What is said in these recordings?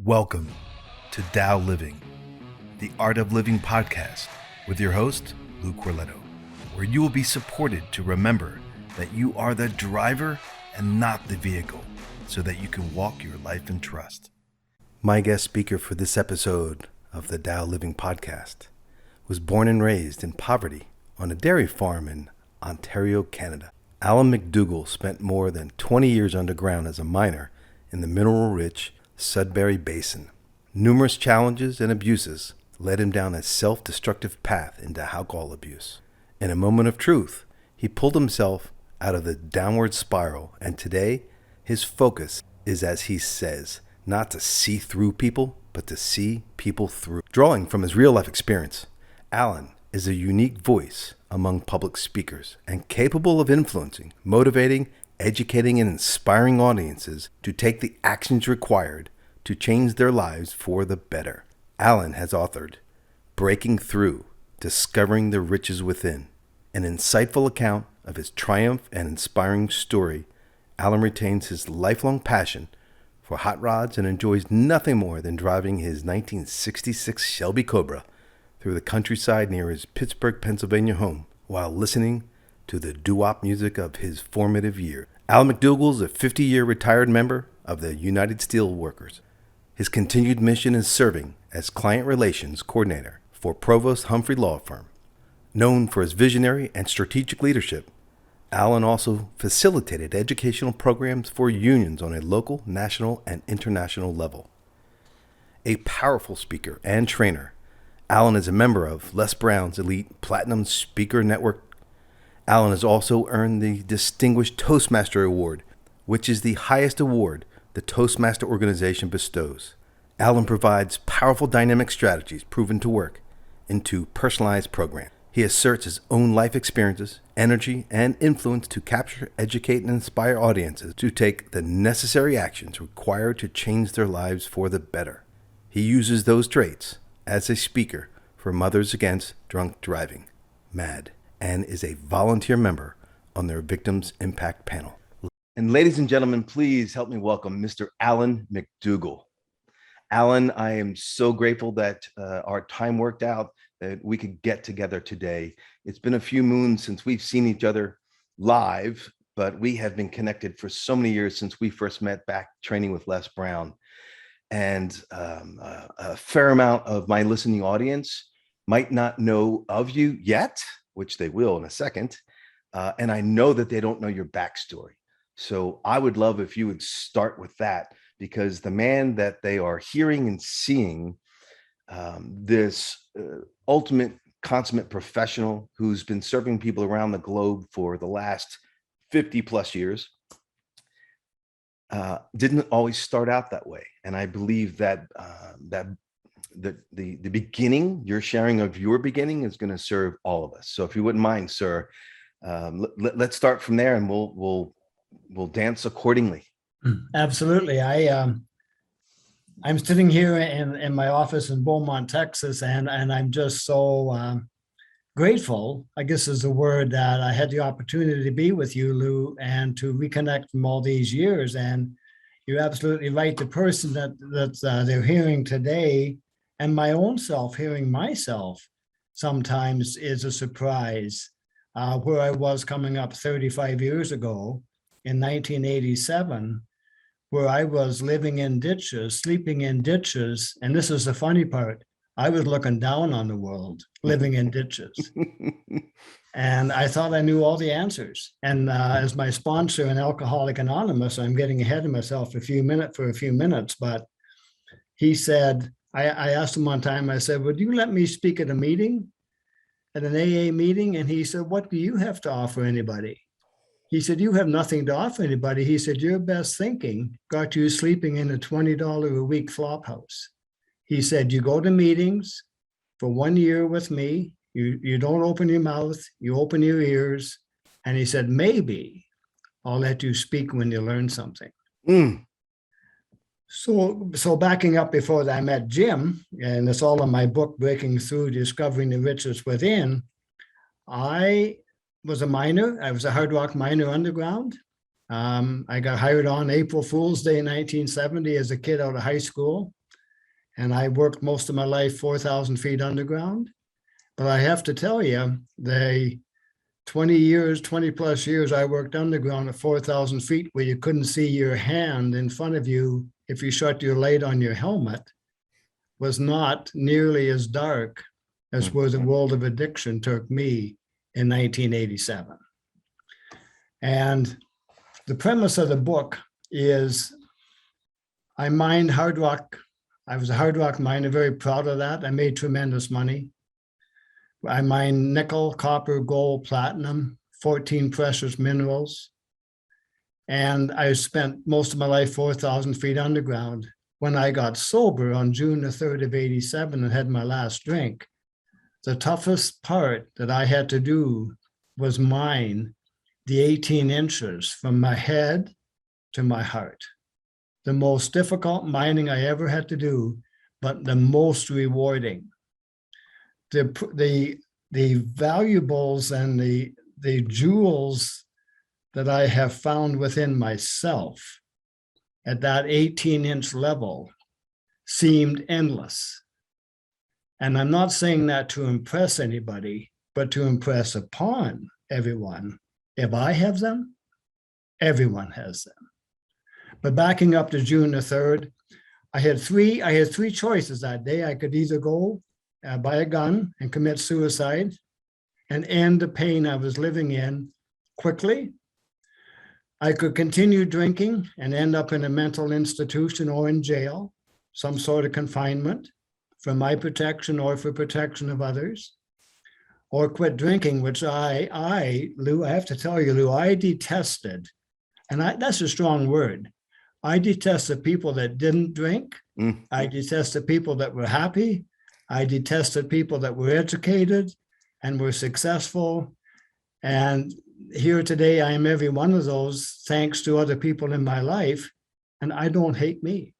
Welcome to Tao Living, the Art of Living podcast with your host, Lou Corletto, where you will be supported to remember that you are the driver and not the vehicle, so that you can walk your life in trust. My guest speaker for this episode of the Tao Living podcast was born and raised in poverty on a dairy farm in Ontario, Canada. Allan McDougall spent more than 20 years underground as a miner in the mineral-rich Sudbury Basin. Numerous challenges and abuses led him down a self-destructive path into alcohol abuse. In a moment of truth, he pulled himself out of the downward spiral, and today his focus is, as he says, not to see through people, but to see people through. Drawing from his real-life experience, Allan is a unique voice among public speakers and capable of influencing, motivating, educating, and inspiring audiences to take the actions required to change their lives for the better. Allan has authored Breaking Through, Discovering the Riches Within, an insightful account of his triumph and inspiring story. Allan retains his lifelong passion for hot rods and enjoys nothing more than driving his 1966 Shelby Cobra through the countryside near his Pittsburgh, Pennsylvania home while listening to the doo-wop music of his formative year. Allan McDougall is a 50-year retired member of the United Steelworkers. His continued mission is serving as Client Relations Coordinator for Provost Humphrey Law Firm. Known for his visionary and strategic leadership, Allan also facilitated educational programs for unions on a local, national, and international level. A powerful speaker and trainer, Allan is a member of Les Brown's elite Platinum Speaker Network. Allan has also earned the Distinguished Toastmaster Award, which is the highest award the Toastmaster organization bestows. Allan provides powerful dynamic strategies proven to work into personalized programs. He asserts his own life experiences, energy, and influence to capture, educate, and inspire audiences to take the necessary actions required to change their lives for the better. He uses those traits as a speaker for Mothers Against Drunk Driving, MADD, and is a volunteer member on their Victims Impact panel. And ladies and gentlemen, please help me welcome Mr. Allan McDougall. Allan, I am so grateful that our time worked out, that we could get together today. It's been a few moons since we've seen each other live, but we have been connected for so many years since we first met back training with Les Brown. And a fair amount of my listening audience might not know of you yet, which they will in a second. And I know that they don't know your backstory. So I would love if you would start with that, because the man that they are hearing and seeing, this ultimate consummate professional who's been serving people around the globe for the last 50 plus years, didn't always start out that way. And I believe that the beginning, your sharing of your beginning, is going to serve all of us. So if you wouldn't mind, sir, let's start from there, and we'll dance accordingly. Absolutely. I'm sitting here in my office in Beaumont, Texas, and I'm just so grateful, I guess is the word, that I had the opportunity to be with you, Lou, and to reconnect from all these years. And you're absolutely right. The person that they're hearing today, and my own self hearing myself sometimes, is a surprise. Where I was coming up 35 years ago in 1987, where I was living in ditches, sleeping in ditches. And this is the funny part. I was looking down on the world, living in ditches. And I thought I knew all the answers. And as my sponsor in Alcoholic Anonymous, I'm getting ahead of myself for a few minutes, but he said, I asked him one time, I said, would you let me speak at a meeting, at an AA meeting? And he said, what do you have to offer anybody? He said, you have nothing to offer anybody. He said, your best thinking got you sleeping in a $20 a week flop house. He said, you go to meetings for 1 year with me. You don't open your mouth, you open your ears. And he said, maybe I'll let you speak when you learn something. So backing up before that, I met Jim, and it's all in my book, Breaking Through, Discovering the Riches Within. I was a miner. I was a hard rock miner underground. I got hired on April Fool's Day 1970 as a kid out of high school. and I worked most of my life 4,000 feet underground. But I have to tell you, the 20 plus years I worked underground at 4,000 feet where you couldn't see your hand in front of you if you shut your light on your helmet was not nearly as dark as where the world of addiction took me in 1987. And the premise of the book is I mined hard rock. I was a hard rock miner, very proud of that. I made tremendous money. I mined nickel, copper, gold, platinum, 14 precious minerals. And I spent most of my life 4,000 feet underground. When I got sober on June the 3rd of 87 and had my last drink, the toughest part that I had to do was mine the 18 inches from my head to my heart. The most difficult mining I ever had to do, but the most rewarding. The valuables and the jewels that I have found within myself at that 18-inch level seemed endless. And I'm not saying that to impress anybody, but to impress upon everyone. If I have them, everyone has them. But backing up to June the 3rd, I had three choices that day. I could either go buy a gun and commit suicide and end the pain I was living in quickly. I could continue drinking and end up in a mental institution or in jail, some sort of confinement for my protection or for protection of others, or quit drinking, which Lou, I have to tell you, Lou, I detested, and that's a strong word. I detested people that didn't drink. I detested people that were happy. I detested people that were educated and were successful. And here today, I am every one of those, thanks to other people in my life, and I don't hate me.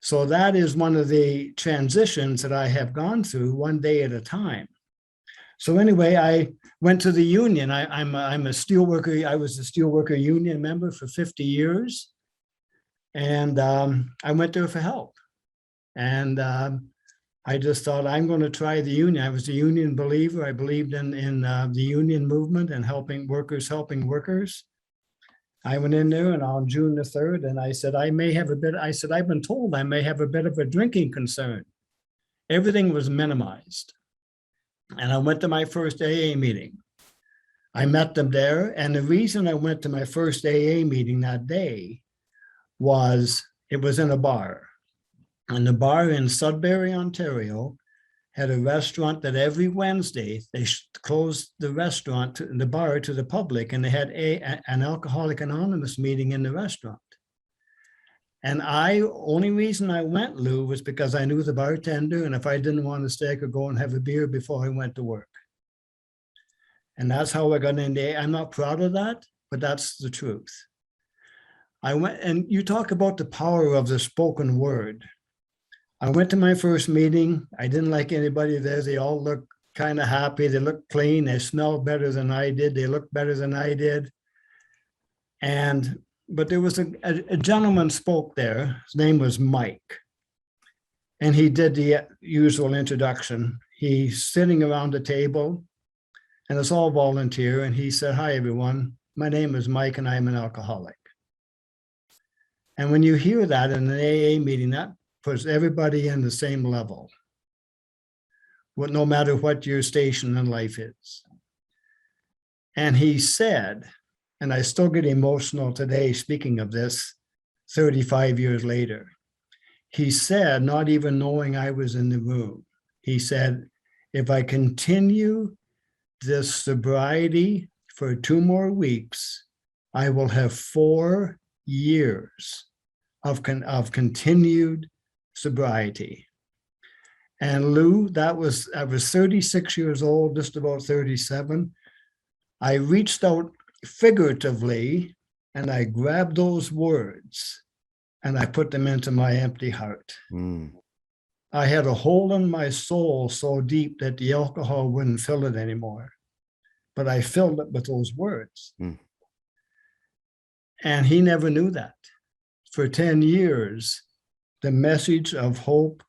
So that is one of the transitions that I have gone through one day at a time. So anyway, I went to the union. I'm a steelworker. I was a steelworker union member for 50 years. And I went there for help. And I just thought, I'm going to try the union. I was a union believer. I believed in the union movement and helping workers. I went in there and on June the 3rd, and I said, I've been told I may have a bit of a drinking concern. Everything was minimized. And I went to my first AA meeting. I met them there. And the reason I went to my first AA meeting that day was it was in a bar. And the bar in Sudbury, Ontario, had a restaurant that every Wednesday they closed the restaurant, the bar to the public, and they had an Alcoholic Anonymous meeting in the restaurant. And only reason I went, Lou, was because I knew the bartender, and if I didn't want to stay, I could go and have a beer before I went to work. And that's how I got into AA. I'm not proud of that, but that's the truth. I went, and you talk about the power of the spoken word. I went to my first meeting. I didn't like anybody there. They all looked kind of happy. They looked clean. They smelled better than I did. They looked better than I did. But there was a gentleman spoke there. His name was Mike. And he did the usual introduction. He's sitting around the table, and it's all volunteer. And he said, "Hi, everyone. My name is Mike, and I'm an alcoholic." And when you hear that in an AA meeting, that puts everybody in the same level, no matter what your station in life is. And he said, and I still get emotional today speaking of this 35 years later, he said, not even knowing I was in the room, he said, if I continue this sobriety for 2 more weeks, I will have 4 years of continued sobriety. And Lou, I was 36 years old, just about 37. I reached out figuratively and I grabbed those words and I put them into my empty heart. I had a hole in my soul so deep that the alcohol wouldn't fill it anymore, but I filled it with those words. And he never knew that. For 10 years, the message of hope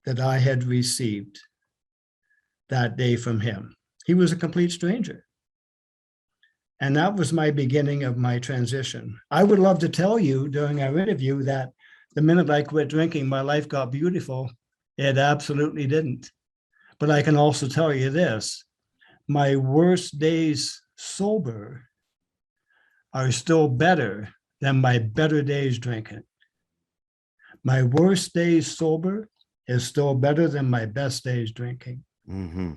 that I had received that day from him. He was a complete stranger. And that was my beginning of my transition. I would love to tell you during our interview that the minute I quit drinking, my life got beautiful. It absolutely didn't. But I can also tell you this, my worst days sober are still better than my better days drinking. My worst days sober is still better than my best days drinking. Mm-hmm.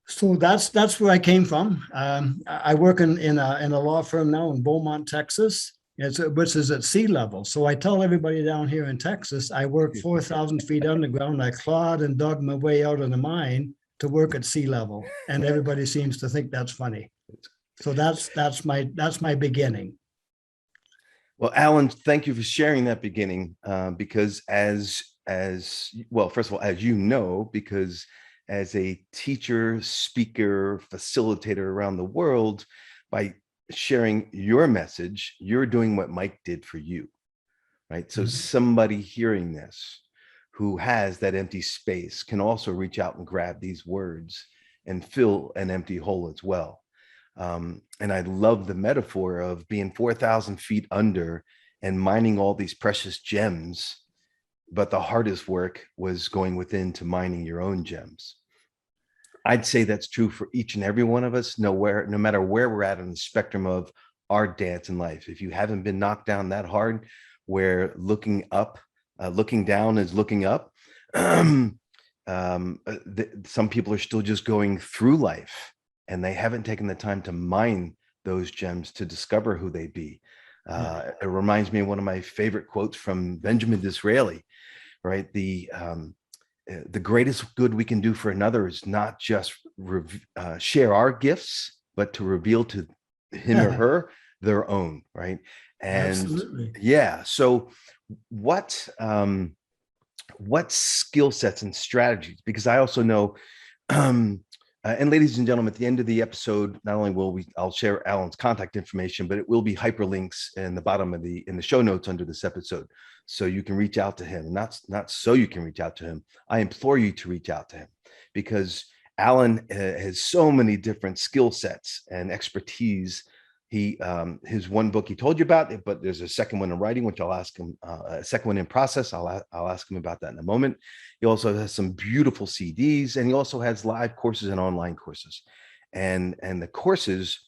So that's where I came from. I work in a law firm now in Beaumont, Texas, which is at sea level. So I tell everybody down here in Texas, I work 4,000 feet underground. I clawed and dug my way out of the mine to work at sea level, and everybody seems to think that's funny. So that's my beginning. Well, Allan, thank you for sharing that beginning, because as well, first of all, as you know, because as a teacher, speaker, facilitator around the world, by sharing your message, you're doing what Mike did for you, right? So somebody hearing this who has that empty space can also reach out and grab these words and fill an empty hole as well. And I love the metaphor of being 4,000 feet under and mining all these precious gems, but the hardest work was going within to mining your own gems. I'd say that's true for each and every one of us, no matter where we're at on the spectrum of our dance in life. If you haven't been knocked down that hard, where looking down is looking up, some people are still just going through life and they haven't taken the time to mine those gems to discover who they be. It reminds me of one of my favorite quotes from Benjamin Disraeli, right? The greatest good we can do for another is not just share our gifts, but to reveal to him or her their own, right? And absolutely. Yeah. So what skill sets and strategies? Because I also know, and ladies and gentlemen, at the end of the episode, not only I'll share Allan's contact information, but it will be hyperlinks in the bottom of in the show notes under this episode, so you can reach out to him. Not so you can reach out to him. I implore you to reach out to him, because Allan has so many different skill sets and expertise. His one book he told you about, but there's a second one in writing, which I'll ask him, a second one in process. I'll ask him about that in a moment. He also has some beautiful CDs, and he also has live courses and online courses, and the courses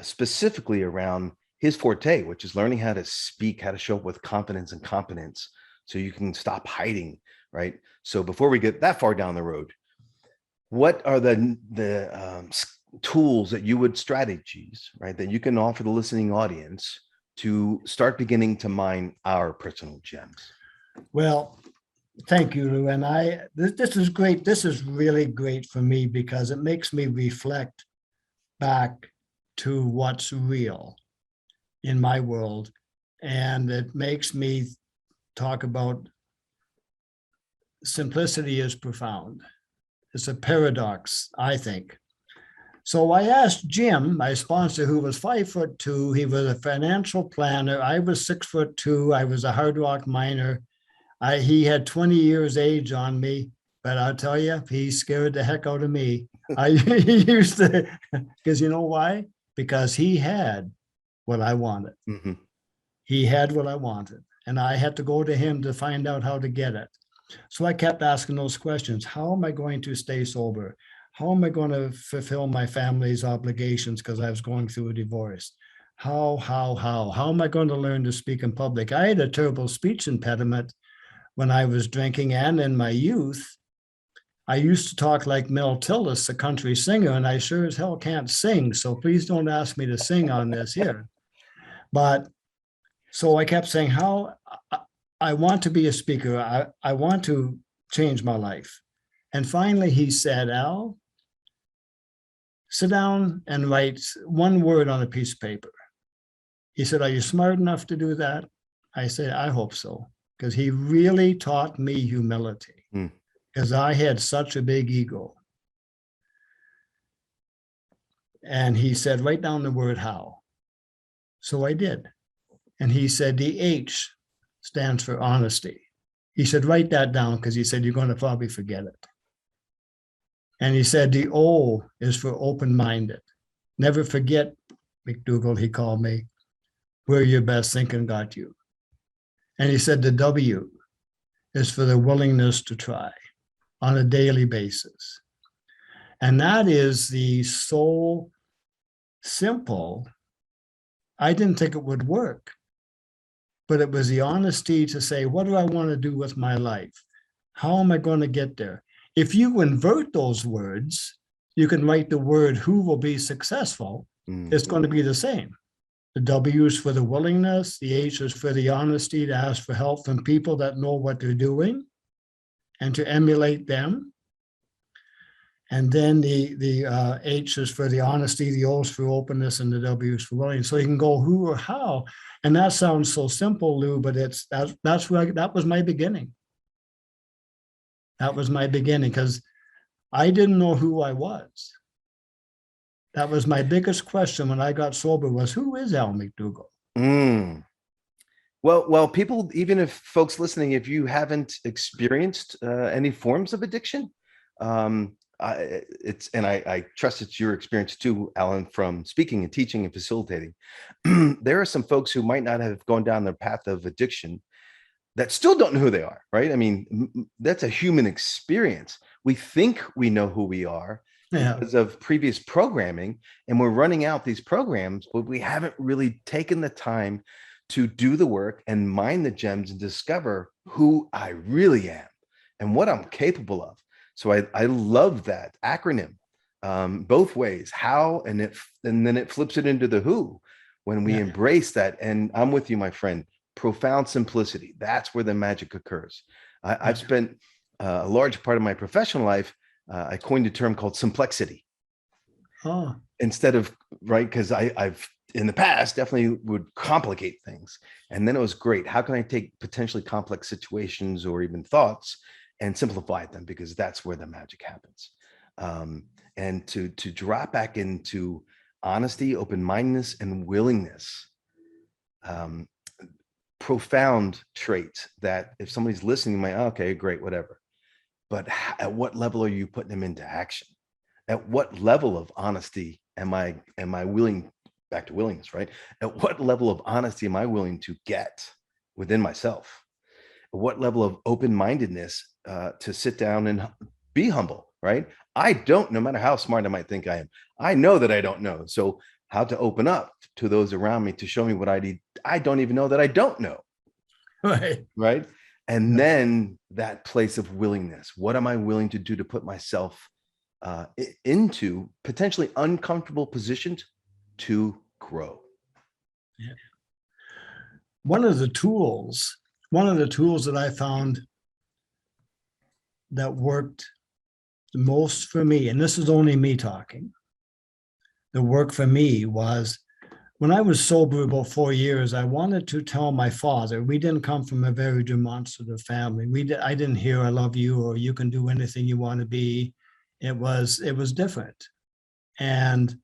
specifically around his forte, which is learning how to speak, how to show up with confidence and competence, so you can stop hiding, right? So before we get that far down the road, what are the tools that you would, strategies, right, that you can offer the listening audience to start beginning to mine our personal gems? Well, thank you, Lou. And this is great. This is really great for me because it makes me reflect back to what's real in my world. And it makes me talk about simplicity is profound. It's a paradox, I think. So I asked Jim, my sponsor, who was 5'2". He was a financial planner. I was 6'2". I was a hard rock miner. He had 20 years age on me, but I'll tell you, he scared the heck out of me. He used to, because you know why? Because he had what I wanted. Mm-hmm. He had what I wanted, and I had to go to him to find out how to get it. So I kept asking those questions. How am I going to stay sober? How am I going to fulfill my family's obligations because I was going through a divorce? How am I going to learn to speak in public? I had a terrible speech impediment when I was drinking, and in my youth, I used to talk like Mel Tillis, a country singer, and I sure as hell can't sing. So please don't ask me to sing on this here. But so I kept saying, how I want to be a speaker. I want to change my life. And finally he said, Al, sit down and write one word on a piece of paper. He said, are you smart enough to do that? I said, I hope so. Because he really taught me humility, because I had such a big ego. And he said, write down the word how. So I did. And he said, the H stands for honesty. He said, write that down, because he said, you're going to probably forget it. And he said, the O is for open-minded. Never forget, McDougall, he called me, where your best thinking got you. And he said, the W is for the willingness to try on a daily basis. And that is the so simple. I didn't think it would work, but it was the honesty to say, what do I want to do with my life? How am I going to get there? If you invert those words, you can write the word who will be successful. It's going to be the same. The W is for the willingness. The H is for the honesty to ask for help from people that know what they're doing and to emulate them. And then the H is for the honesty, the O is for openness, and the W is for willing. So you can go who or how. And that sounds so simple, Lou, but that was my beginning. That was my beginning, because I didn't know who I was. That was my biggest question when I got sober, was who is Allan McDougall? Well, people, even if folks listening, if you haven't experienced any forms of addiction, I trust it's your experience too, Allan, from speaking and teaching and facilitating. There are some folks who might not have gone down the path of addiction that still don't know who they are, right? I mean, that's a human experience. We think we know who we are because of previous programming, and we're running out these programs, but we haven't really taken the time to do the work and mine the gems and discover who I really am and what I'm capable of. So I love that acronym, both ways, how, and then it flips it into the who when we embrace that. And I'm with you, my friend. Profound simplicity. That's where the magic occurs. I've spent a large part of my professional life. I coined a term called simplexity. Instead of, right, because I've in the past definitely would complicate things. And then it was great. How can I take potentially complex situations or even thoughts and simplify them? Because that's where the magic happens. And to drop back into honesty, open-mindedness, and willingness. Profound traits that if somebody's listening, you might, okay, great, whatever. But at what level are you putting them into action? At what level of honesty am I willing, back to willingness, right? At what level of honesty am I willing to get within myself? At what level of open-mindedness to sit down and be humble, right? I don't, no matter how smart I might think I am, I know that I don't know. So how to open up to those around me to show me what I need. I don't even know that I don't know. Right. And then that place of willingness. What am I willing to do to put myself into potentially uncomfortable positions to grow? Yeah. One of the tools that I found that worked the most for me, and this is only me talking, the work for me was when I was sober about 4 years, I wanted to tell my father, we didn't come from a very demonstrative family. I didn't hear I love you or you can do anything you want to be. It was different. And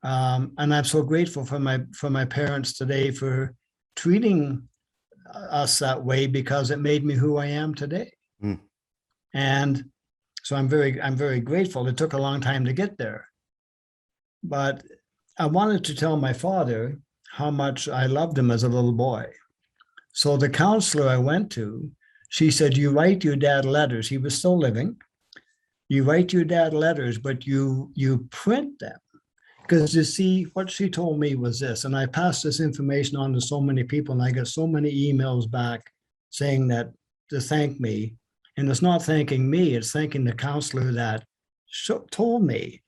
I'm so grateful for my parents today for treating us that way, because it made me who I am today. And so I'm very grateful. It took a long time to get there. But I wanted to tell my father how much I loved him as a little boy. So the counselor I went to, she said, you write your dad letters. He was still living. You write your dad letters, but you print them. Because you see, what she told me was this, and I passed this information on to so many people, and I got so many emails back saying that to thank me. And it's not thanking me, it's thanking the counselor that told me.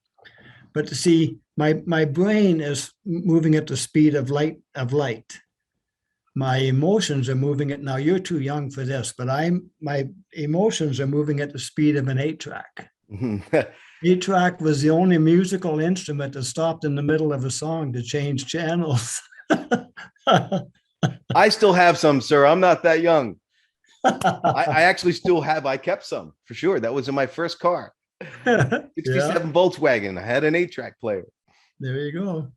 But to see, my brain is moving at the speed of light. My emotions are moving at, now you're too young for this, but my emotions are moving at the speed of an 8-track. 8-track was the only musical instrument that stopped in the middle of a song to change channels. I still have some, sir. I'm not that young. I actually still have, I kept some for sure. That was in my first car. 67 Volkswagen. I had an 8-track player. There you go.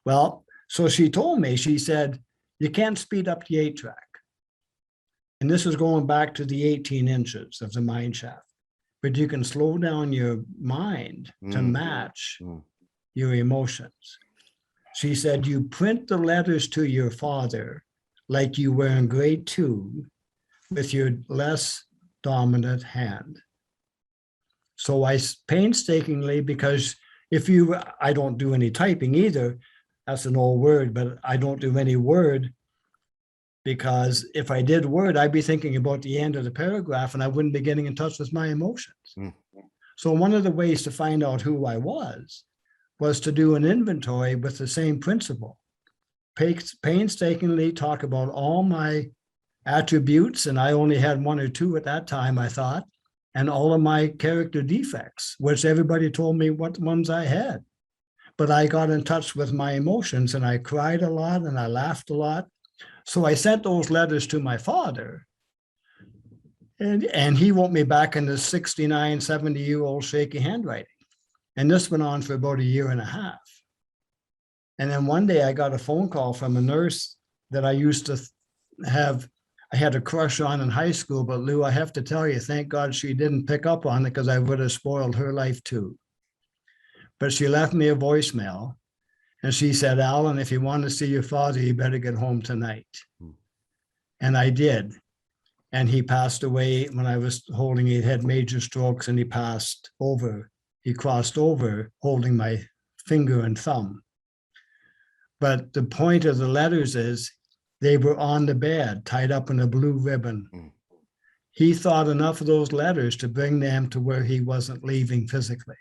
Well, so she told me, she said, you can't speed up the 8-track. And this is going back to the 18 inches of the mine shaft. But you can slow down your mind to match your emotions. She said, you print the letters to your father like you were in grade 2 with your less dominant hand. So I painstakingly, because I don't do any typing either. That's an old word, but I don't do any word, because if I did word, I'd be thinking about the end of the paragraph and I wouldn't be getting in touch with my emotions. So one of the ways to find out who I was to do an inventory with the same principle. Painstakingly talk about all my attributes, and I only had 1 or 2 at that time, I thought, and all of my character defects, which everybody told me what ones I had. But I got in touch with my emotions, and I cried a lot and I laughed a lot. So I sent those letters to my father, and he wrote me back in the 69, 70-year-old shaky handwriting. And this went on for about 1.5 years. And then one day I got a phone call from a nurse that I used to I had a crush on in high school, but Lou, I have to tell you, thank God she didn't pick up on it, because I would have spoiled her life too. But she left me a voicemail, and she said, Allan, if you want to see your father, you better get home tonight. And I did. And he passed away when I was holding, he had major strokes, and he passed over. He crossed over holding my finger and thumb. But the point of the letters is they were on the bed, tied up in a blue ribbon. He thought enough of those letters to bring them to where he wasn't leaving physically.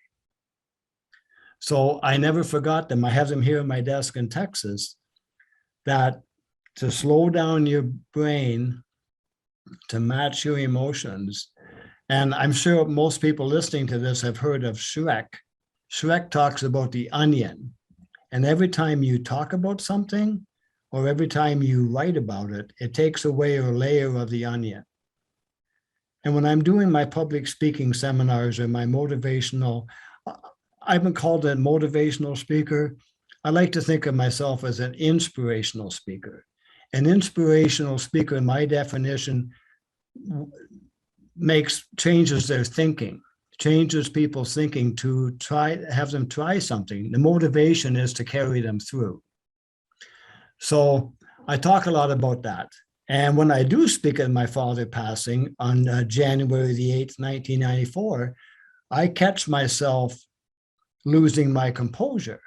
So I never forgot them. I have them here in my desk in Texas, that to slow down your brain to match your emotions. And I'm sure most people listening to this have heard of Shrek. Shrek talks about the onion. And every time you talk about something, or every time you write about it, it takes away a layer of the onion. And when I'm doing my public speaking seminars or my motivational, I've been called a motivational speaker. I like to think of myself as an inspirational speaker. An inspirational speaker, in my definition, changes their thinking, changes people's thinking to have them try something. The motivation is to carry them through. So I talk a lot about that. And when I do speak of my father passing on January the 8th, 1994, I catch myself losing my composure.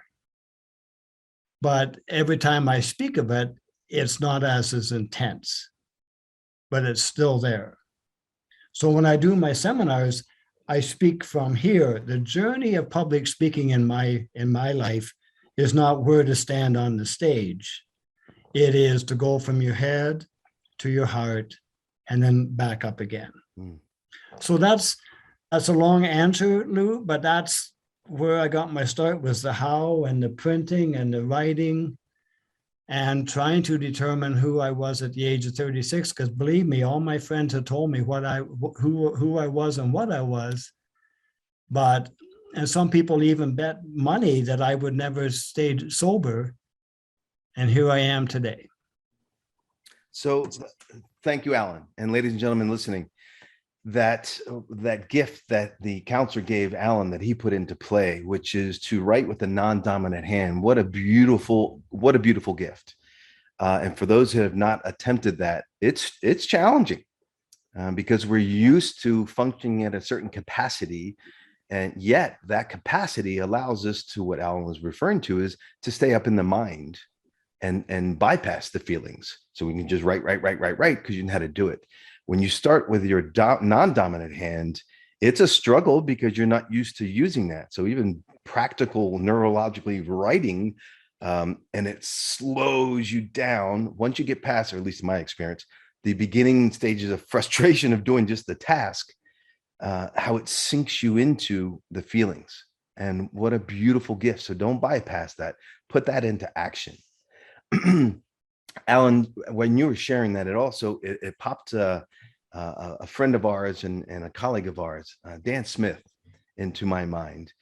But every time I speak of it, it's not as intense, but it's still there. So when I do my seminars, I speak from here. The journey of public speaking in my life is not where to stand on the stage. It is to go from your head to your heart and then back up again. So that's a long answer, Lou, but that's where I got my start, was the how and the printing and the writing and trying to determine who I was at the age of 36. Because believe me, all my friends had told me who I was and what I was. And some people even bet money that I would never stay sober. And here I am today. So thank you, Allan. And ladies and gentlemen listening, that gift that the counselor gave Allan, that he put into play, which is to write with a non-dominant hand. What a beautiful gift. And for those who have not attempted that, it's challenging because we're used to functioning at a certain capacity. And yet that capacity allows us to, what Allan was referring to, is to stay up in the mind and bypass the feelings. So we can just write, because you know how to do it. When you start with your non-dominant hand, it's a struggle because you're not used to using that. So even practical neurologically writing, and it slows you down once you get past, or at least in my experience, the beginning stages of frustration of doing just the task, how it sinks you into the feelings. And what a beautiful gift. So don't bypass that. Put that into action. Allan, when you were sharing that, it popped a friend of ours and a colleague of ours, Dan Smith, into my mind.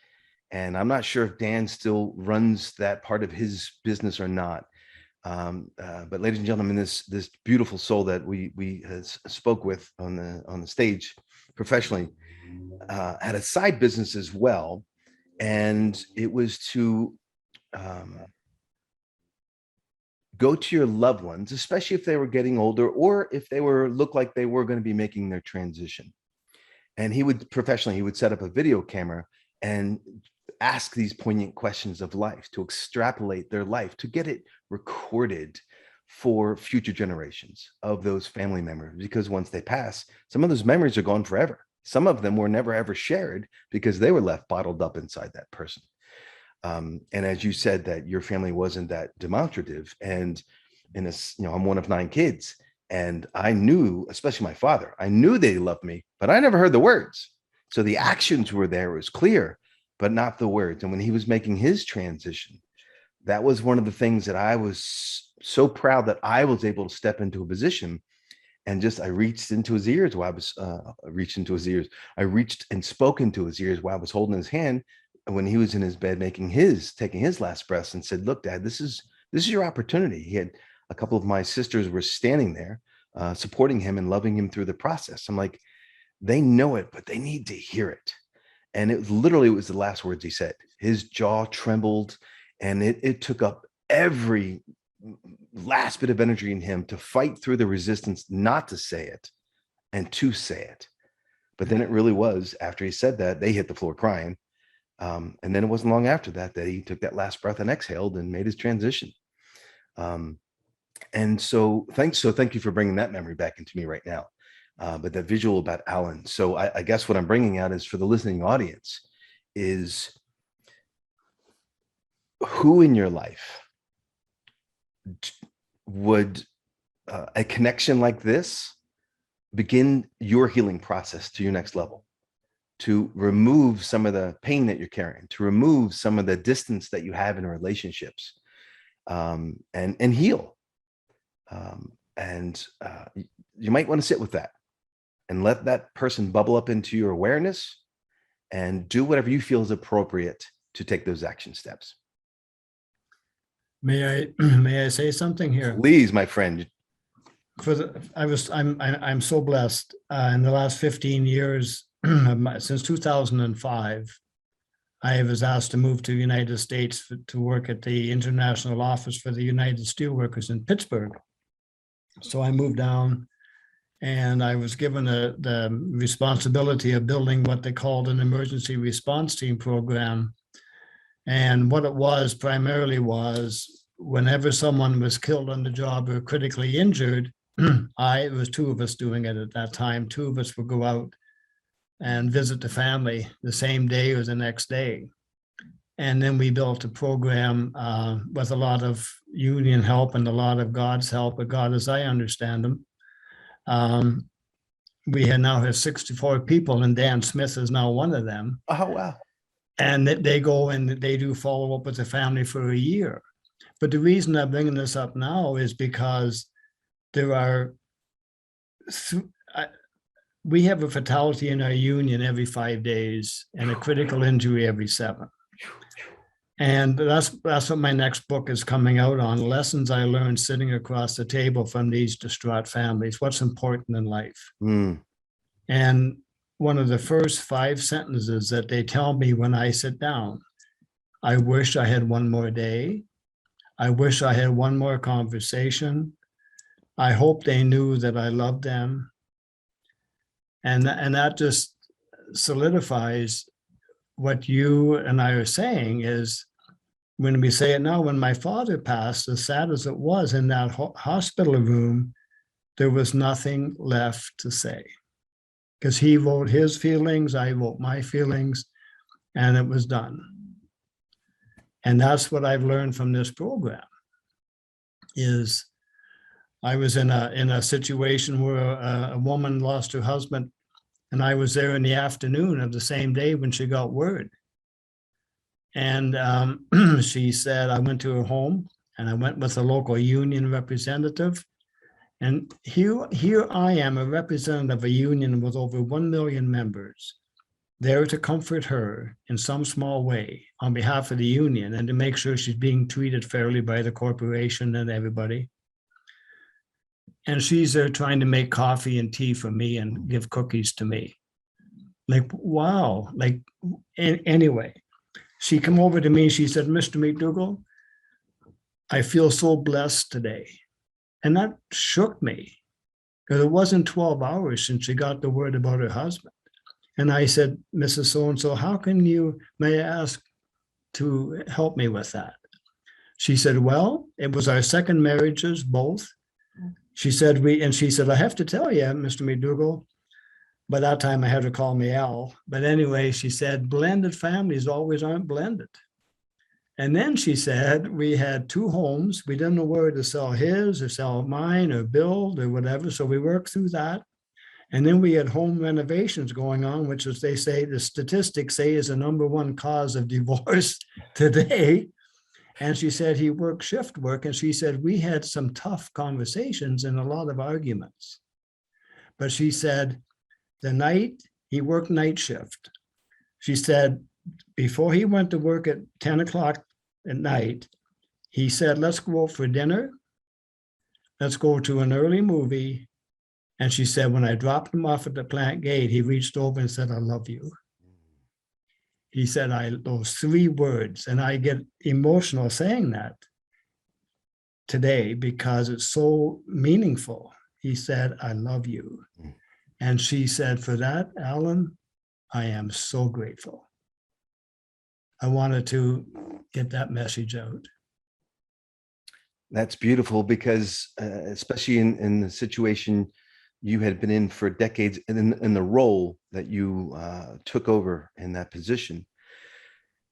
And I'm not sure if Dan still runs that part of his business or not, But ladies and gentlemen, this beautiful soul that we spoke with on the stage professionally had a side business as well, and it was to go to your loved ones, especially if they were getting older or if they looked like they were going to be making their transition. And he would set up a video camera and ask these poignant questions of life, to extrapolate their life, to get it recorded for future generations of those family members. Because once they pass, some of those memories are gone forever. Some of them were never ever shared because they were left bottled up inside that person. And as you said, that your family wasn't that demonstrative, and I'm one of 9 kids, and I knew, especially my father, I knew they loved me, but I never heard the words. So the actions were there, it was clear, but not the words. And when he was making his transition, that was one of the things that I was so proud that I was able to step into a position. And I reached into his ears while I reached and spoke into his ears while I was holding his hand when he was in his bed taking his last breaths, and said, "Look, Dad, this is your opportunity." He had a couple of my sisters were standing there, supporting him and loving him through the process. I'm like, they know it, but they need to hear it. And it was the last words he said. His jaw trembled, and it took up every last bit of energy in him to fight through the resistance, not to say it and to say it. But then it really was, after he said that, they hit the floor crying. And then it wasn't long after that he took that last breath and exhaled and made his transition. And so thank you for bringing that memory back into me right now. But that visual about Allan. So I guess what I'm bringing out is, for the listening audience, is who in your life would a connection like this begin your healing process to your next level, to remove some of the pain that you're carrying, to remove some of the distance that you have in relationships, and heal. You might want to sit with that and let that person bubble up into your awareness, and do whatever you feel is appropriate to take those action steps. May I say something here? Please, my friend. I'm so blessed. In the last 15 years, since 2005, I was asked to move to the United States to work at the international office for the United Steelworkers in Pittsburgh. So I moved down, and I was given the responsibility of building what they called an emergency response team program. And what it was primarily was, whenever someone was killed on the job or critically injured, it was 2 of us doing it at that time. 2 of us would go out and visit the family the same day or the next day. And then we built a program with a lot of union help and a lot of God's help, but God as I understand him. We now have 64 people, and Dan Smith is now one of them. Oh, wow. And they go and they do follow up with the family for a year. But the reason I'm bringing this up now is because we have a fatality in our union every 5 days and a critical injury every 7. And that's what my next book is coming out on: lessons I learned sitting across the table from these distraught families. What's important in life? And one of the first 5 sentences that they tell me when I sit down: I wish I had one more day. I wish I had one more conversation. I hope they knew that I loved them. And that just solidifies what you and I are saying. Is when we say it now, when my father passed, as sad as it was, in that hospital room, there was nothing left to say. Because he wrote his feelings, I wrote my feelings, and it was done. And that's what I've learned from this program. Is I was in a situation where a woman lost her husband, and I was there in the afternoon of the same day when she got word. And she said, I went to her home, and I went with a local union representative. And here I am, a representative of a union with over 1 million members. there to comfort her in some small way on behalf of the union and to make sure she's being treated fairly by the corporation and everybody. And she's there trying to make coffee and tea for me and give cookies to me. Like, wow. Like, anyway, she came over to me and she said, Mr. McDougall, I feel so blessed today. And that shook me because it wasn't 12 hours since she got the word about her husband. And I said, Mrs. So-and-so, how can you, may I ask to help me with that? She said, well, it was our second marriages, both. She said, I have to tell you, Mr. McDougall, by that time I had her call me Al. But anyway, she said, blended families always aren't blended. And then she said, we had two homes. We didn't know whether to sell his or sell mine or build or whatever. So we worked through that. And then we had home renovations going on, which, as they say, the statistics say is the number one cause of divorce today. And she said he worked shift work. And she said, we had some tough conversations and a lot of arguments. But she said, the night he worked night shift, she said, before he went to work at 10 o'clock at night, he said, let's go out for dinner. Let's go to an early movie. And she said, when I dropped him off at the plant gate, he reached over and said, I love you. He said, those three words, and I get emotional saying that today because it's so meaningful. He said, I love you. And she said, for that, Allan, I am so grateful. I wanted to get that message out. That's beautiful because especially in the situation you had been in for decades and in the role that you took over in that position.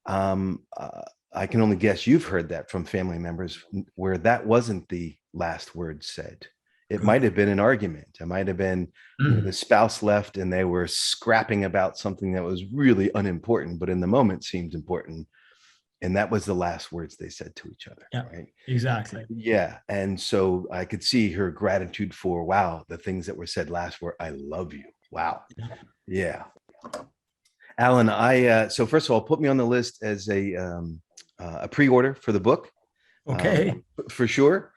I can only guess you've heard that from family members where that wasn't the last word said. It might have been an argument. It might have been the spouse left and they were scrapping about something that was really unimportant, but in the moment seemed important. And that was the last words they said to each other. Yeah, right? Exactly. Yeah. And so I could see her gratitude for, wow, the things that were said last were, I love you. Wow. Yeah. Allan, so first of all, put me on the list as a pre-order for the book. Okay. For sure.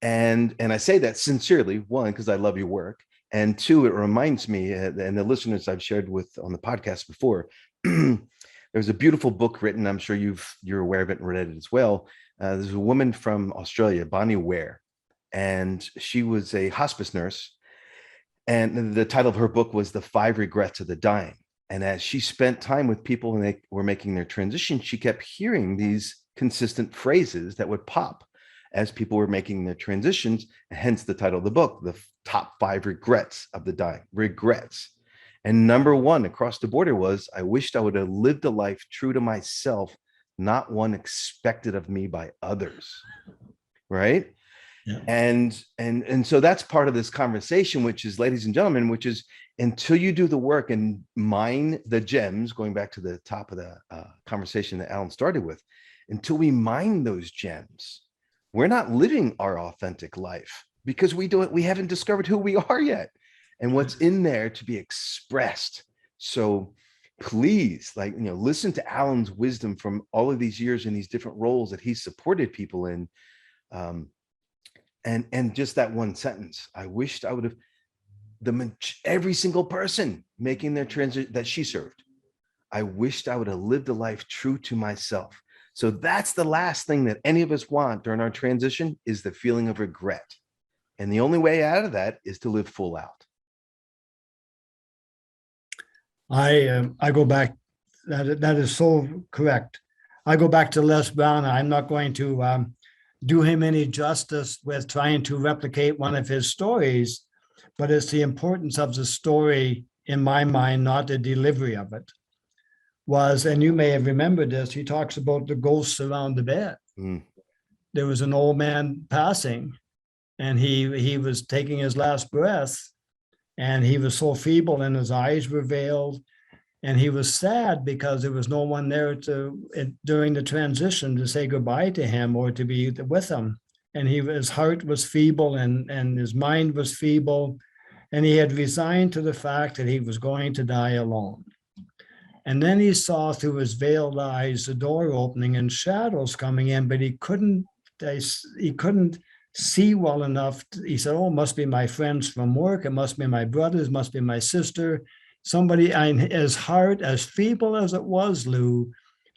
And I say that sincerely, one, because I love your work. And two, it reminds me, and the listeners I've shared with on the podcast before, there's a beautiful book written. I'm sure you're aware of it and read it as well. There's a woman from Australia, Bonnie Ware, and she was a hospice nurse. And the title of her book was The 5 Regrets of the Dying. And as she spent time with people and they were making their transition, she kept hearing these consistent phrases that would pop as people were making their transitions, hence the title of the book, The Top 5 Regrets of the Dying. Regrets. And number one across the border was, I wished I would have lived a life true to myself, not one expected of me by others. Right? Yeah. And so that's part of this conversation, which is, ladies and gentlemen, which is until you do the work and mine the gems, going back to the top of the conversation that Allan started with, until we mine those gems, we're not living our authentic life because we haven't discovered who we are yet and what's in there to be expressed. So please, listen to Allan's wisdom from all of these years in these different roles that he's supported people in. And just that one sentence, I wished I would have, every single person making their transition that she served, I wished I would have lived a life true to myself. So that's the last thing that any of us want during our transition, is the feeling of regret. And the only way out of that is to live full out. I go back, that is so correct. I go back to Les Brown. I'm not going to do him any justice with trying to replicate one of his stories, but it's the importance of the story in my mind, not the delivery of it. And you may have remembered this, he talks about the ghosts around the bed. There was an old man passing and he was taking his last breath and he was so feeble and his eyes were veiled. And he was sad because there was no one there during the transition to say goodbye to him or to be with him. And his heart was feeble and his mind was feeble. And he had resigned to the fact that he was going to die alone. And then he saw through his veiled eyes the door opening and shadows coming in, but he couldn't see well enough. He said, oh, it must be my friends from work. It must be my brothers, must be my sister. Somebody, and his heart, as feeble as it was, Lou,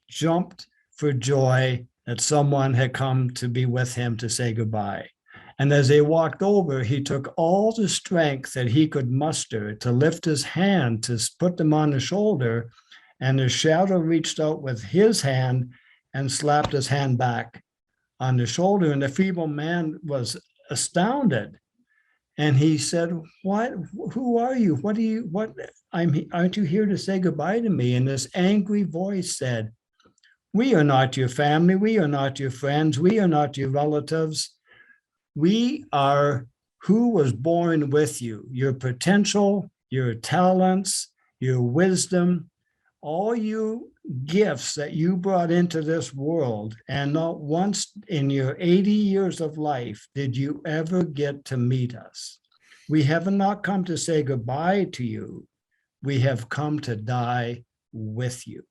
jumped for joy that someone had come to be with him to say goodbye. And as they walked over, he took all the strength that he could muster to lift his hand, to put them on the shoulder. And the shadow reached out with his hand and slapped his hand back on the shoulder. And the feeble man was astounded. And he said, what, who are you? Aren't you here to say goodbye to me? And this angry voice said, we are not your family. We are not your friends. We are not your relatives. We are who was born with you, your potential, your talents, your wisdom, all you gifts that you brought into this world. And not once in your 80 years of life did you ever get to meet us. We have not come to say goodbye to you. We have come to die with you.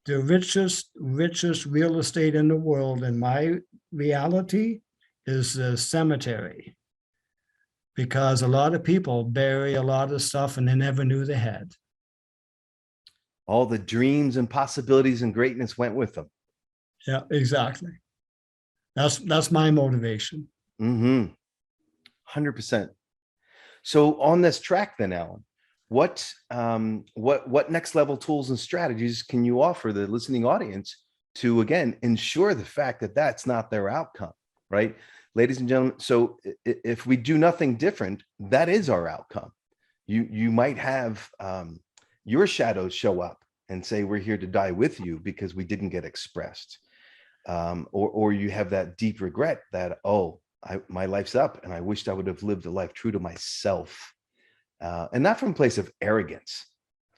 The richest real estate in the world, in my reality, is the cemetery, because a lot of people bury a lot of stuff and they never knew they had. All the dreams and possibilities and greatness went with them. Yeah, exactly. That's my motivation. 100%. So on this track then, Allan, what next level tools and strategies can you offer the listening audience to, again, ensure the fact that that's not their outcome, right? Ladies and gentlemen, so if we do nothing different, that is our outcome. You might have your shadows show up and say, we're here to die with you because we didn't get expressed. Or you have that deep regret that, my life's up and I wished I would have lived a life true to myself. And not from a place of arrogance,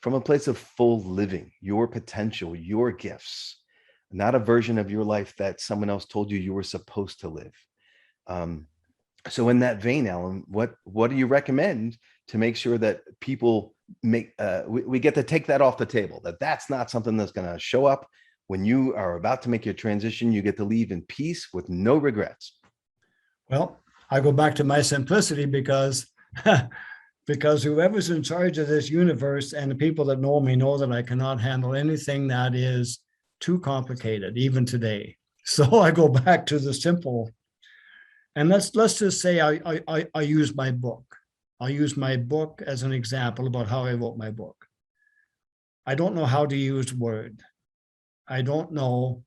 from a place of full living, your potential, your gifts, not a version of your life that someone else told you were supposed to live. So in that vein, Allan, what do you recommend to make sure that people we get to take that off the table, that's not something that's going to show up when you are about to make your transition? You get to leave in peace with no regrets. Well, I go back to my simplicity because whoever's in charge of this universe and the people that know me know that I cannot handle anything that is too complicated, even today. So I go back to the simple. And let's just say I use my book. I'll use my book as an example about how I wrote my book. I don't know how to use Word. I don't know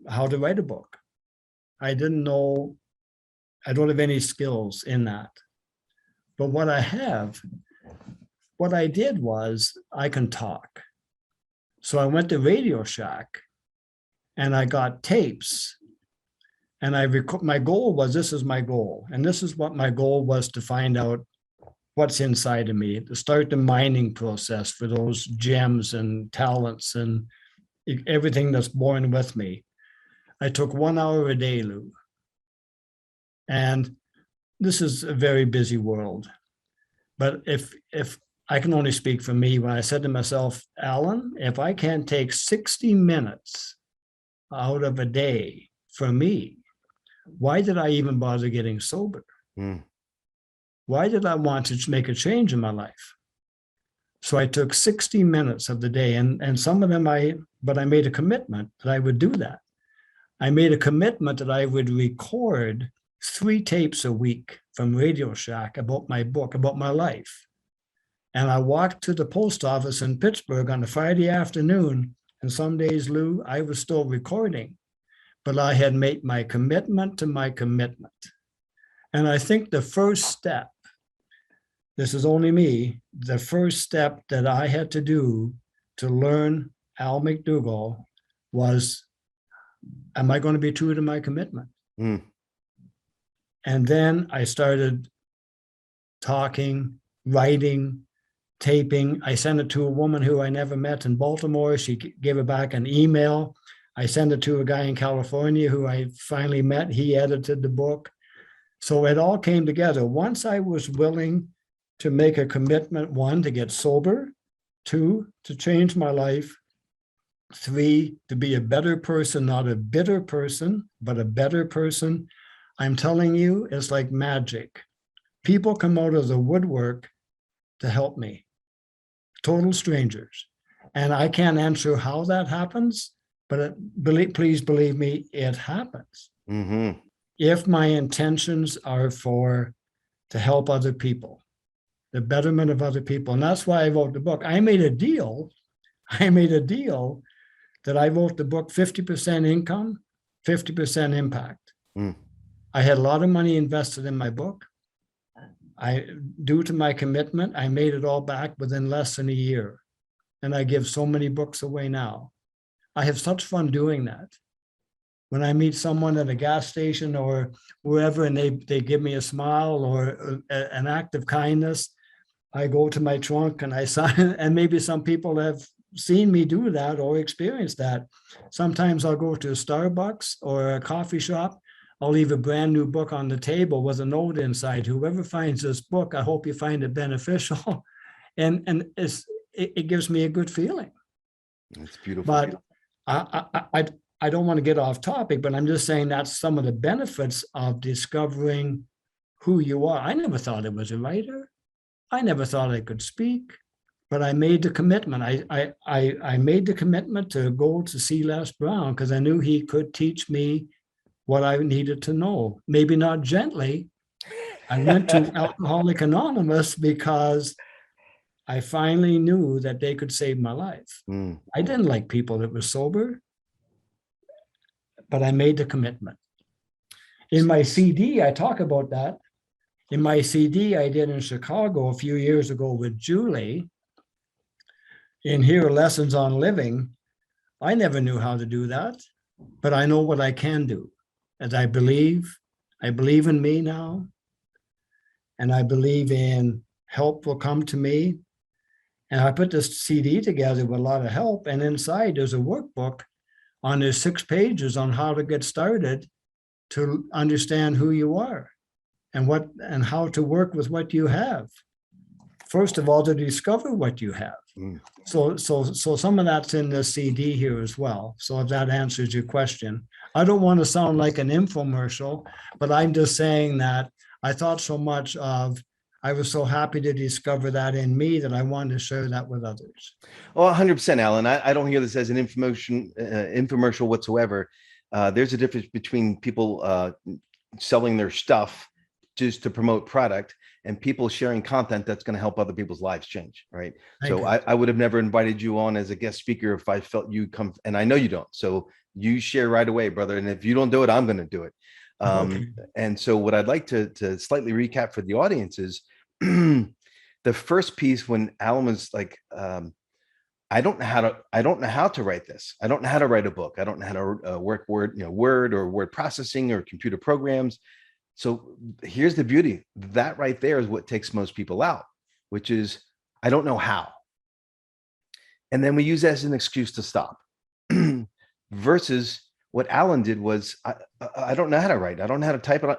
how to write a book. I don't have any skills in that. But what I did was I can talk. So I went to Radio Shack and I got tapes. And my goal was, this is my goal. And this is what my goal was, to find out what's inside of me, to start the mining process for those gems and talents and everything that's born with me. I took 1 hour a day, Lou. And this is a very busy world. But if I can only speak for me, when I said to myself, Allan, if I can't take 60 minutes out of a day for me, why did I even bother getting sober? Why did I want to make a change in my life? So I took 60 minutes of the day, and some of them but I made a commitment that I would do that. I made a commitment that I would record 3 tapes a week from Radio Shack about my book, about my life. And I walked to the post office in Pittsburgh on a Friday afternoon, and some days, Lou, I was still recording. But I had made my commitment to my commitment. And I think the first step, this is only me, the first step that I had to do to learn Allan McDougall was, am I going to be true to my commitment? And then I started talking, writing, taping. I sent it to a woman who I never met in Baltimore. She gave it back an email. I sent it to a guy in California who I finally met. He edited the book. So it all came together. Once I was willing to make a commitment, one, to get sober, 2, to change my life. 3, to be a better person, not a bitter person, but a better person. I'm telling you, it's like magic. People come out of the woodwork to help me, total strangers. And I can't answer how that happens, but please believe me, it happens. Mm-hmm. If my intentions are to help other people, the betterment of other people. And that's why I wrote the book. I made a deal that I wrote the book 50% income, 50% impact. Mm. I had a lot of money invested in my book. Due to my commitment, I made it all back within less than a year. And I give so many books away now. I have such fun doing that. When I meet someone at a gas station or wherever, and they give me a smile or an act of kindness, I go to my trunk and I sign, and maybe some people have seen me do that or experienced that. Sometimes I'll go to a Starbucks or a coffee shop. I'll leave a brand new book on the table with a note inside. Whoever finds this book, I hope you find it beneficial. And it gives me a good feeling. It's beautiful. But I don't want to get off topic, but I'm just saying that's some of the benefits of discovering who you are. I never thought I was a writer. I never thought I could speak, but I made the commitment. I made the commitment to go to see Les Brown because I knew he could teach me what I needed to know. Maybe not gently. I went to Alcoholics Anonymous because I finally knew that they could save my life. Mm. I didn't like people that were sober, but I made the commitment. In my CD, I talk about that. In my CD I did in Chicago a few years ago with Julie, in here, Lessons on Living, I never knew how to do that, but I know what I can do. As I believe in me now, and I believe in help will come to me. And I put this CD together with a lot of help, and inside there's a workbook on there's 6 pages on how to get started to understand who you are and how to work with what you have. First of all, to discover what you have. Mm. So some of that's in the CD here as well. So if that answers your question, I don't want to sound like an infomercial, but I'm just saying that I thought so much of, I was so happy to discover that in me that I wanted to share that with others. Well, 100%, Alan. I don't hear this as an infomercial whatsoever. There's a difference between people selling their stuff just to promote product and people sharing content that's going to help other people's lives change, right? So I would have never invited you on as a guest speaker if I felt you come, and I know you don't. So you share right away, brother. And if you don't do it, I'm going to do it. And so what I'd like to slightly recap for the audience is the first piece when Alan was like, I don't know how to write this. I don't know how to write a book. I don't know how to work word or word processing or computer programs. So here's the beauty. That right there is what takes most people out, which is, I don't know how. And then we use that as an excuse to stop. Versus what Alan did was, I don't know how to write. I don't know how to type it,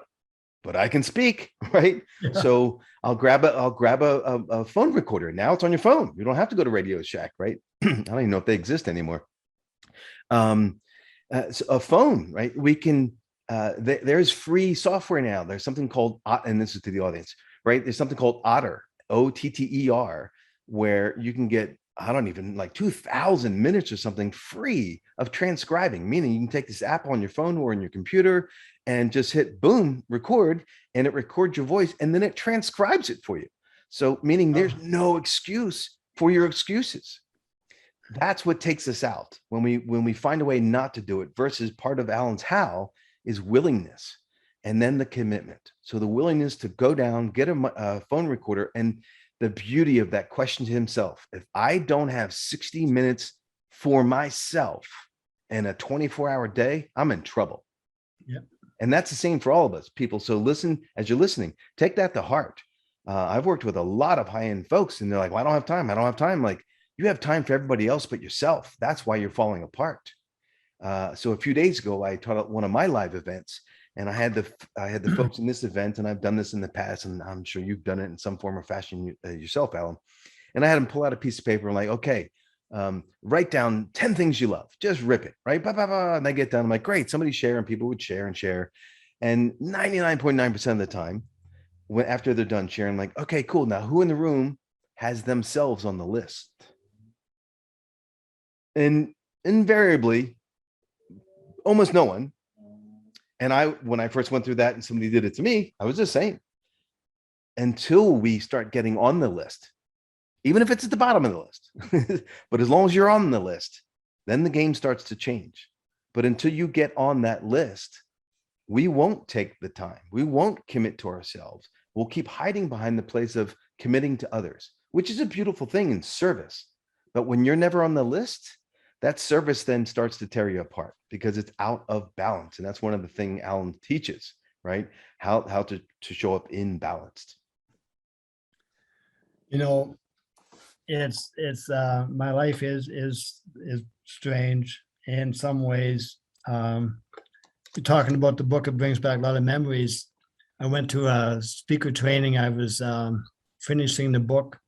but I can speak, right? Yeah. So I'll grab a phone recorder. Now it's on your phone. You don't have to go to Radio Shack, right? I don't even know if they exist anymore. So a phone, right? We can, there's free software now. There's something called, and this is to the audience, right? There's something called Otter, OTTER, where you can get, I don't even like 2,000 minutes or something free of transcribing, meaning you can take this app on your phone or in your computer and just hit boom, record, and it records your voice and then it transcribes it for you. So meaning there's no excuse for your excuses. That's what takes us out when we find a way not to do it, versus part of Alan's how is willingness and then the commitment. So the willingness to go down, get a phone recorder, and the beauty of that question to himself. If I don't have 60 minutes for myself in a 24-hour day, I'm in trouble. Yeah. And that's the same for all of us, people. So listen, as you're listening, take that to heart. I've worked with a lot of high-end folks and they're like, well, I don't have time. I don't have time. Like, you have time for everybody else but yourself. That's why you're falling apart. So a few days ago, I taught at one of my live events, and I had the folks in this event, and I've done this in the past, and I'm sure you've done it in some form or fashion yourself, Alan. And I had them pull out a piece of paper and like, okay, write down 10 things you love. Just rip it, right? Bah, bah, bah. And I get done. I'm like, great. Somebody share, and people would share and share. And 99.9% of the time, when after they're done sharing, I'm like, okay, cool. Now, who in the room has themselves on the list? And invariably, almost no one. And when I first went through that and somebody did it to me, I was the same. Until we start getting on the list, even if it's at the bottom of the list, but as long as you're on the list, then the game starts to change. But until you get on that list, we won't take the time. We won't commit to ourselves. We'll keep hiding behind the place of committing to others, which is a beautiful thing in service. But when you're never on the list, that service then starts to tear you apart because it's out of balance. And that's one of the things Allan teaches, right? How to show up in balanced. You know, it's my life is strange in some ways. You're talking about the book, it brings back a lot of memories. I went to a speaker training. I was finishing the book.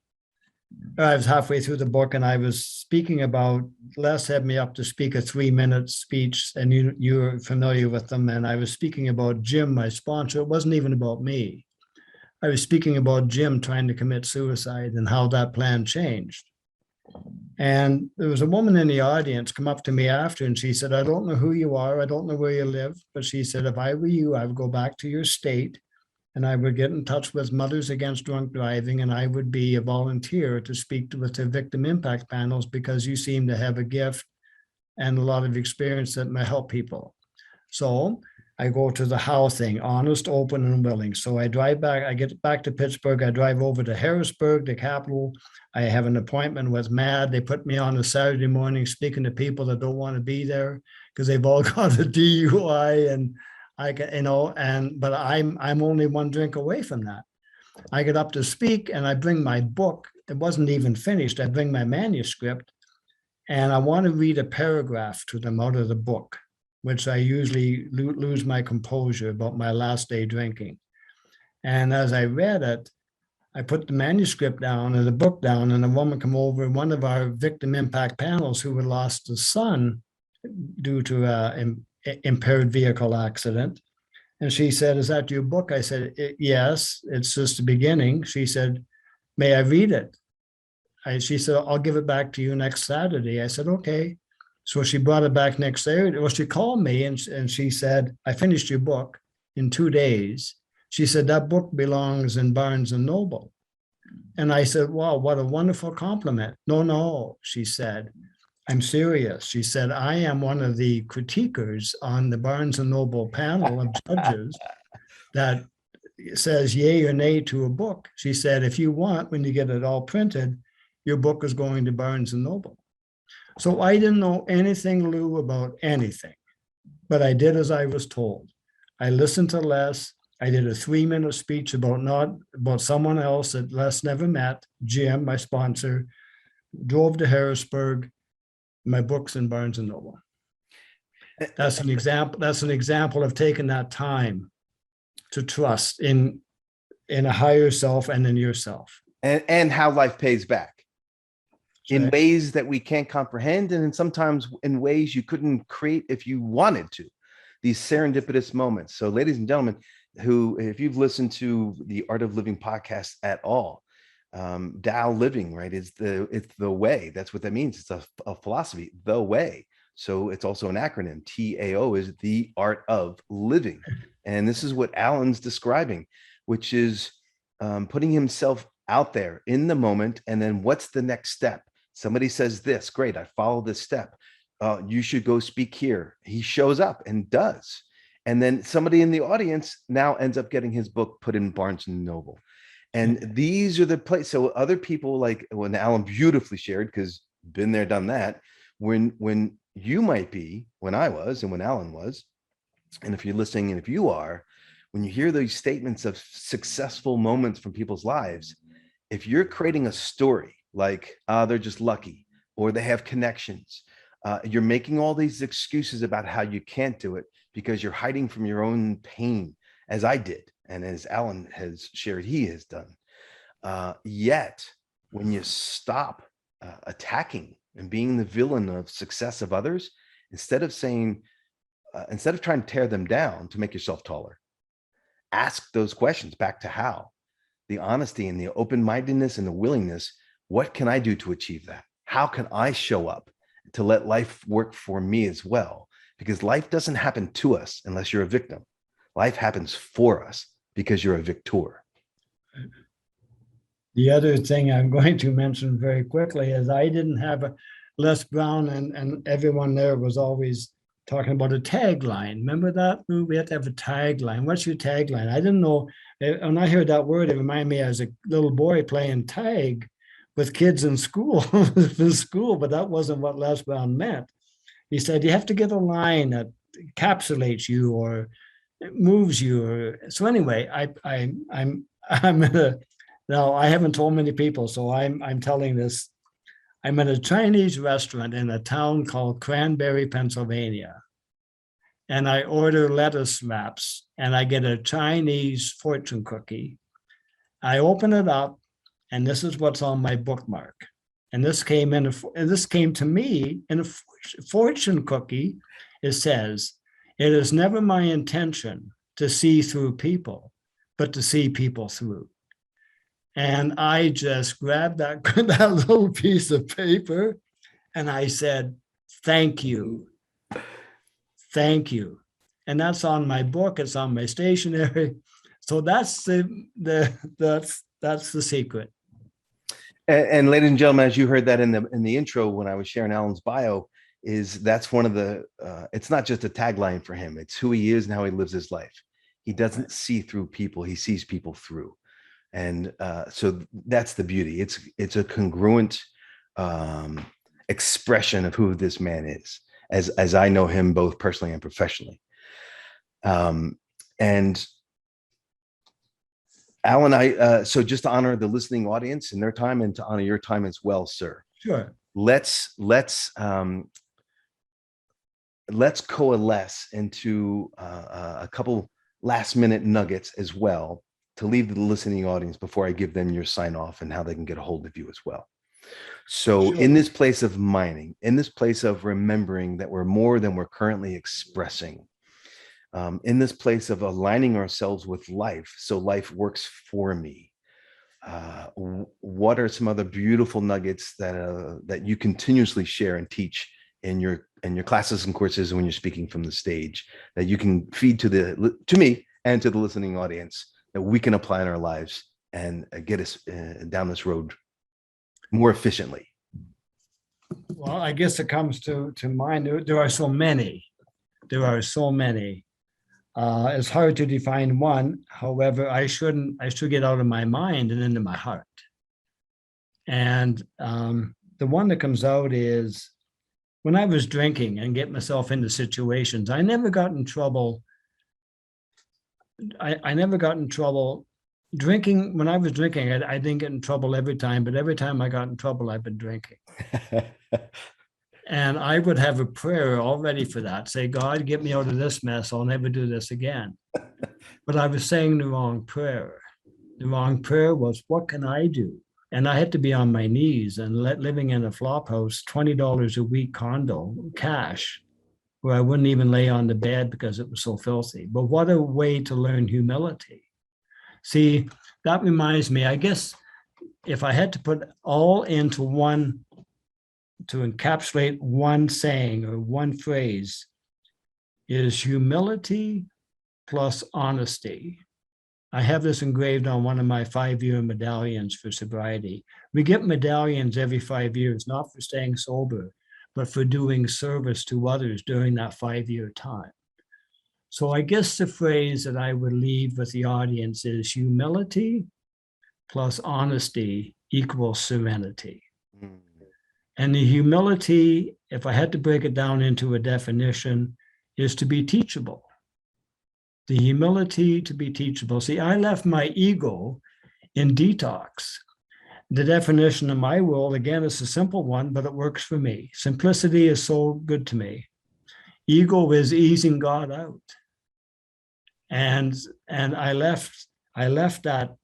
I was halfway through the book, and I was speaking about, Les had me up to speak a 3-minute speech, and you're familiar with them. And I was speaking about Jim, my sponsor. It wasn't even about me. I was speaking about Jim trying to commit suicide and how that plan changed. And there was a woman in the audience come up to me after, and she said, I don't know who you are. I don't know where you live. But she said, if I were you, I would go back to your state and I would get in touch with Mothers Against Drunk Driving, and I would be a volunteer to speak with the victim impact panels, because you seem to have a gift and a lot of experience that may help people. So I go to the how thing, honest, open, and willing. So I drive back, I get back to Pittsburgh, I drive over to Harrisburg, the capital. I have an appointment with MAD. They put me on a Saturday morning speaking to people that don't want to be there because they've all got a DUI, and I can, but I'm only one drink away from that. I get up to speak and I bring my book. It wasn't even finished. I bring my manuscript and I want to read a paragraph to them out of the book, which I usually lose my composure about my last day drinking. And as I read it, I put the manuscript down and the book down, and a woman come over, one of our victim impact panels who had lost a son due to an impaired vehicle accident. And she said, is that your book? I said, yes, it's just the beginning. She said, may I read it? She said, I'll give it back to you next Saturday. I said, okay. So she brought it back next Saturday. Well, she called me and she said, I finished your book in 2 days. She said, that book belongs in Barnes and Noble. And I said, wow, what a wonderful compliment. No, she said, I'm serious. She said, I am one of the critiquers on the Barnes and Noble panel of judges that says yay or nay to a book. She said, if you want, when you get it all printed, your book is going to Barnes and Noble. So I didn't know anything, Lou, about anything, but I did as I was told. I listened to Les. I did a 3-minute speech about someone else that Les never met, Jim, my sponsor, drove to Harrisburg, my book's in Barnes and Noble. That's an example of taking that time to trust in a higher self and in yourself. And how life pays back. In ways that we can't comprehend, and sometimes in ways you couldn't create if you wanted to. These serendipitous moments. So, ladies and gentlemen, if you've listened to the Art of Living podcast at all, Tao living, right? It's the way. That's what that means. It's a philosophy, the way. So it's also an acronym. TAO is the art of living, and this is what Allan's describing, which is putting himself out there in the moment, and then what's the next step? Somebody says this, great, I follow this step. You should go speak here. He shows up and does. And then somebody in the audience now ends up getting his book put in Barnes and Noble. And these are the places. So other people, like when Allan beautifully shared, because been there, done that, when you might be, when I was, and when Allan was, and if you're listening, and if you are, when you hear those statements of successful moments from people's lives, if you're creating a story, like they're just lucky, or they have connections, you're making all these excuses about how you can't do it because you're hiding from your own pain, as I did, and as Allan has shared he has done. Yet when you stop attacking and being the villain of success of others, instead of saying, instead of trying to tear them down to make yourself taller, ask those questions back to how. The honesty and the open-mindedness and the willingness, what can I do to achieve that? How can I show up to let life work for me as well? Because life doesn't happen to us unless you're a victim. Life happens for us because you're a victor. The other thing I'm going to mention very quickly is I didn't have a Les Brown, and everyone there was always talking about a tagline. Remember that? We had to have a tagline. What's your tagline? I didn't know. When I heard that word, it reminded me as a little boy playing tag with kids in school, but that wasn't what Les Brown meant. He said you have to get a line that encapsulates you or moves you. So anyway, I'm in a, now I haven't told many people, so I'm telling this. I'm at a Chinese restaurant in a town called Cranberry, Pennsylvania. And I order lettuce wraps and I get a Chinese fortune cookie. I open it up and this is what's on my bookmark. And this came to me in a fortune cookie. It says, "It is never my intention to see through people, but to see people through." And I just grabbed that little piece of paper and I said, "Thank you. Thank you." And that's on my book. It's on my stationery. So that's the secret. And ladies and gentlemen, as you heard that in the intro when I was sharing Allan's bio, is that's one of the. It's not just a tagline for him. It's who he is and how he lives his life. He doesn't see through people. He sees people through. And so that's the beauty. It's a congruent expression of who this man is, as I know him both personally and professionally. And Allan, so just to honor the listening audience and their time, and to honor your time as well, sir. Sure. Let's coalesce into a couple last minute nuggets as well, to leave the listening audience before I give them your sign off and how they can get a hold of you as well. So Sure. In this place of mining, in this place of remembering that we're more than we're currently expressing, in this place of aligning ourselves with life, so life works for me, what are some other beautiful nuggets that you continuously share and teach in your classes and courses when you're speaking from the stage, that you can feed to me and to the listening audience, that we can apply in our lives and get us down this road more efficiently? Well, I guess it comes to mind. There are so many. It's hard to define one. However, I should get out of my mind and into my heart. And the one that comes out is when I was drinking and get myself into situations, I never got in trouble. I never got in trouble drinking. When I was drinking, I didn't get in trouble every time, but every time I got in trouble, I've been drinking. And I would have a prayer all ready for that. Say, "God, get me out of this mess. I'll never do this again." But I was saying the wrong prayer. The wrong prayer was, "What can I do?" And I had to be on my knees and living in a flop house, $20 a week condo, cash, where I wouldn't even lay on the bed because it was so filthy. But what a way to learn humility. See, that reminds me, I guess, if I had to put all into one, to encapsulate one saying or one phrase, is humility plus honesty. I have this engraved on one of my 5-year medallions for sobriety. We get medallions every 5 years, not for staying sober, but for doing service to others during that 5-year time. So I guess the phrase that I would leave with the audience is humility plus honesty equals serenity. Mm. And the humility, if I had to break it down into a definition, is to be teachable. The humility to be teachable. See, I left my ego in detox. The definition in my world, again, is a simple one, but it works for me. Simplicity is so good to me. Ego is easing God out. And I left that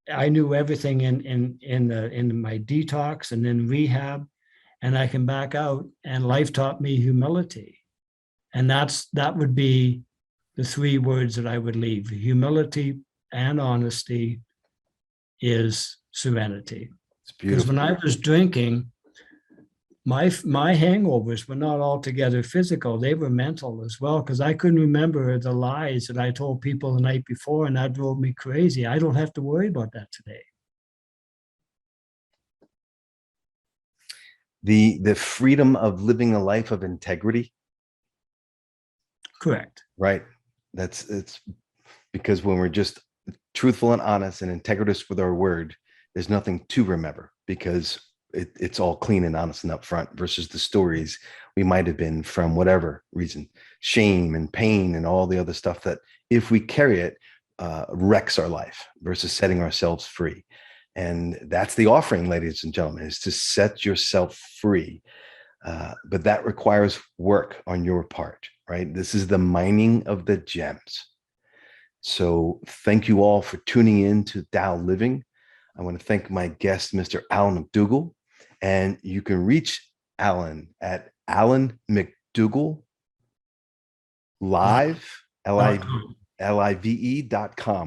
I knew everything in my detox and in rehab, and I can back out. And life taught me humility, and that would be the three words that I would leave: humility and honesty is serenity. It's Because beautiful. when I was drinking, my hangovers were not altogether physical; they were mental as well. Because I couldn't remember the lies that I told people the night before, and that drove me crazy. I don't have to worry about that today. The freedom of living a life of integrity, Correct. right? It's because when we're just truthful and honest and integritous with our word, there's nothing to remember, because it's all clean and honest and upfront, versus the stories we might have been from whatever reason, shame and pain and all the other stuff that, if we carry it, wrecks our life, versus setting ourselves free. And that's the offering, ladies and gentlemen, is to set yourself free. But that requires work on your part, right? This is the mining of the gems. So thank you all for tuning in to Tao Living. I want to thank my guest, Mr. Allan McDougall. And you can reach Allan at Allan McDougall live, live.com.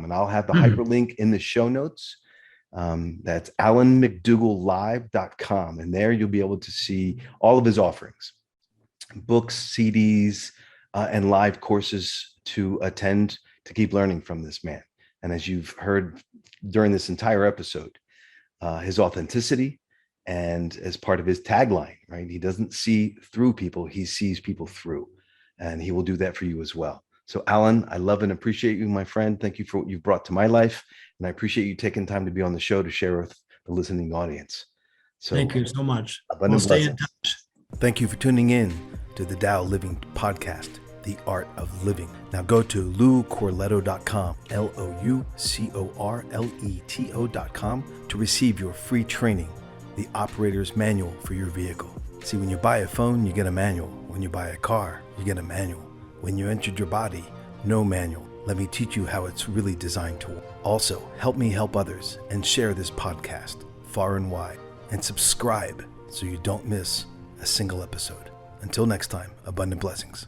And I'll have the hyperlink in the show notes. That's AllanMcDougallLive.com. And there you'll be able to see all of his offerings, books, CDs, and live courses to attend, to keep learning from this man. And as you've heard during this entire episode, his authenticity, and as part of his tagline, right? He doesn't see through people, he sees people through. And he will do that for you as well. So Allan, I love and appreciate you, my friend. Thank you for what you've brought to my life. And I appreciate you taking time to be on the show to share with the listening audience. So thank you so much. Abundant We'll stay in blessings. touch. Thank you for tuning in to the Tao Living Podcast, The Art of Living. Now go to loucorletto.com, LOUCORLETO.com, to receive your free training, the operator's manual for your vehicle. See, when you buy a phone, you get a manual. When you buy a car, you get a manual. When you entered your body, no manual. Let me teach you how it's really designed to work. Also, help me help others and share this podcast far and wide. And subscribe so you don't miss a single episode. Until next time, abundant blessings.